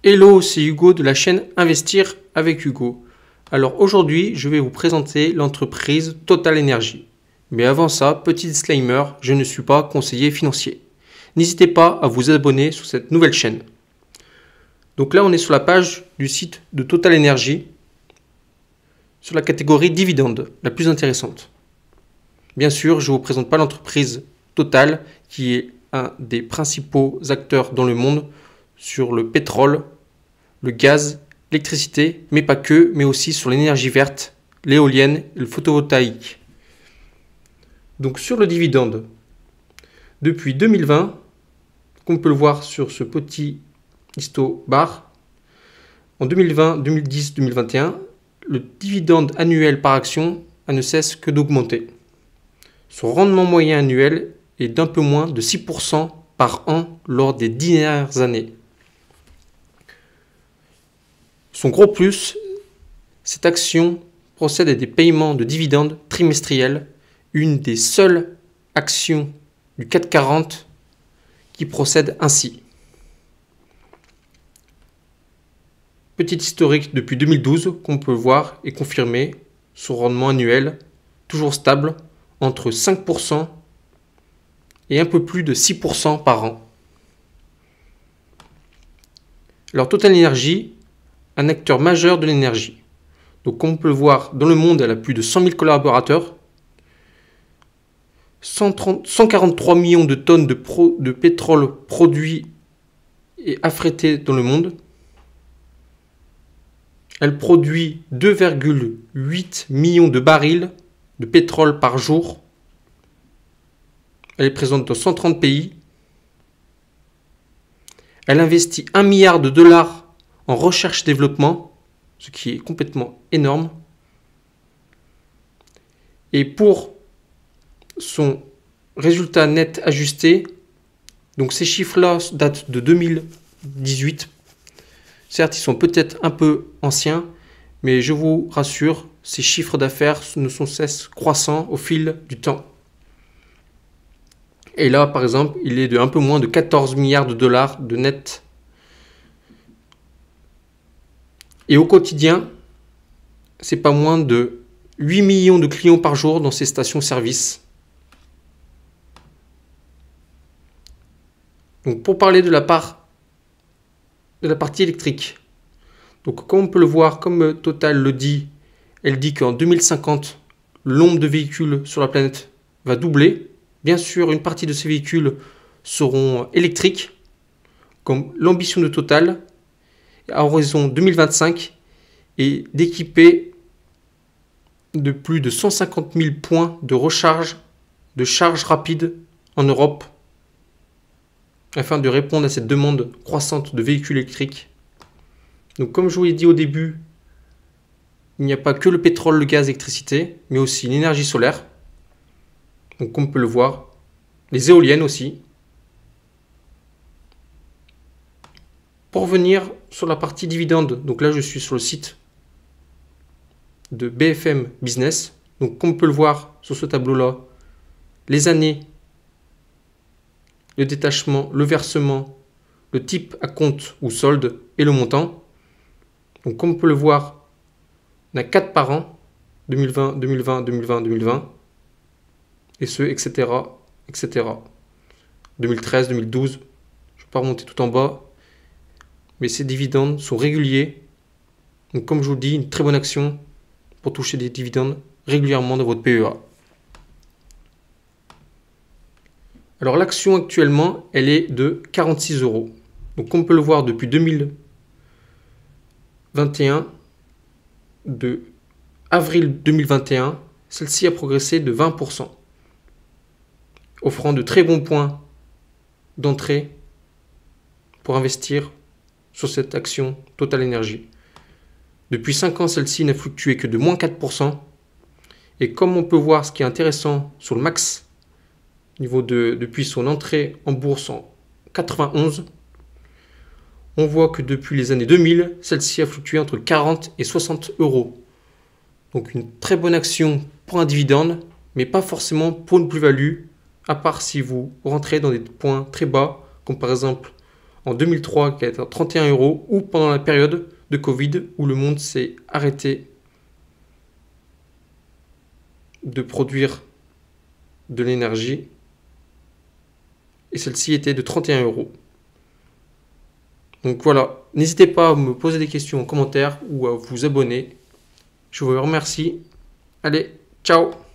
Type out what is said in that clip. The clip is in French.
Hello, c'est Hugo de la chaîne Investir avec Hugo. Alors aujourd'hui, je vais vous présenter l'entreprise Total Energy. Mais avant ça, petit disclaimer, je ne suis pas conseiller financier. N'hésitez pas à vous abonner sur cette nouvelle chaîne. Donc là, on est sur la page du site de Total Energy, sur la catégorie dividendes, la plus intéressante. Bien sûr, je ne vous présente pas l'entreprise Total, qui est un des principaux acteurs dans le monde sur le pétrole, le gaz, l'électricité, mais pas que, mais aussi sur l'énergie verte, l'éolienne et le photovoltaïque. Donc sur le dividende, depuis 2020, comme on peut le voir sur ce petit histo-bar, en 2020, 2010, 2021, le dividende annuel par action ne cesse que d'augmenter. Son rendement moyen annuel est d'un peu moins de 6% par an lors des 10 dernières années. Son gros plus, cette action procède à des paiements de dividendes trimestriels, une des seules actions du CAC 40 qui procède ainsi. Petit historique depuis 2012 qu'on peut voir et confirmer, son rendement annuel toujours stable entre 5% et un peu plus de 6% par an. Alors Total Energy, un acteur majeur de l'énergie. Donc comme on peut le voir, dans le monde, elle a plus de 100 000 collaborateurs, 143 millions de tonnes de pétrole produit et affrété dans le monde. Elle produit 2,8 millions de barils de pétrole par jour. Elle est présente dans 130 pays. Elle investit 1 milliard de dollars en recherche-développement, ce qui est complètement énorme. Et pour son résultat net ajusté, donc ces chiffres-là datent de 2018. Certes, ils sont peut-être un peu anciens, mais je vous rassure, ces chiffres d'affaires ne sont cesse croissants au fil du temps. Et là, par exemple, il est de un peu moins de 14 milliards de dollars de net. Et au quotidien, c'est pas moins de 8 millions de clients par jour dans ces stations-service. Donc pour parler de la partie électrique, donc comme on peut le voir, comme Total le dit, elle dit qu'en 2050, le nombre de véhicules sur la planète va doubler. Bien sûr, une partie de ces véhicules seront électriques, comme l'ambition de Total, à horizon 2025, et d'équiper de plus de 150 000 points de recharge, de charge rapide en Europe, afin de répondre à cette demande croissante de véhicules électriques. Donc comme je vous l'ai dit au début, il n'y a pas que le pétrole, le gaz, l'électricité, mais aussi l'énergie solaire. Donc comme on peut le voir, les éoliennes aussi. Pour revenir sur la partie dividende, donc là je suis sur le site de BFM Business. Donc comme on peut le voir sur ce tableau-là, les années, le détachement, le versement, le type à compte ou solde et le montant. Donc comme on peut le voir, on a 4 par an, 2020, 2020, 2020, 2020, et ce, etc., etc. 2013, 2012, je ne vais pas remonter tout en bas, mais ces dividendes sont réguliers. Donc comme je vous le dis, une très bonne action pour toucher des dividendes régulièrement dans votre PEA. Alors l'action actuellement, elle est de 46 €. Donc comme on peut le voir depuis 2021, de avril 2021, celle-ci a progressé de 20%, offrant de très bons points d'entrée pour investir sur cette action Total Energy. Depuis 5 ans, celle-ci n'a fluctué que de moins 4%. Et comme on peut voir, ce qui est intéressant sur le max, depuis son entrée en bourse en 91, on voit que depuis les années 2000, celle-ci a fluctué entre 40 et 60 €. Donc une très bonne action pour un dividende, mais pas forcément pour une plus-value, à part si vous rentrez dans des points très bas, comme par exemple en 2003 qui était à 31 euros, ou pendant la période de Covid où le monde s'est arrêté de produire de l'énergie et celle-ci était de 31 euros. Donc voilà, n'hésitez pas à me poser des questions en commentaire ou à vous abonner. Je vous remercie. Allez, ciao!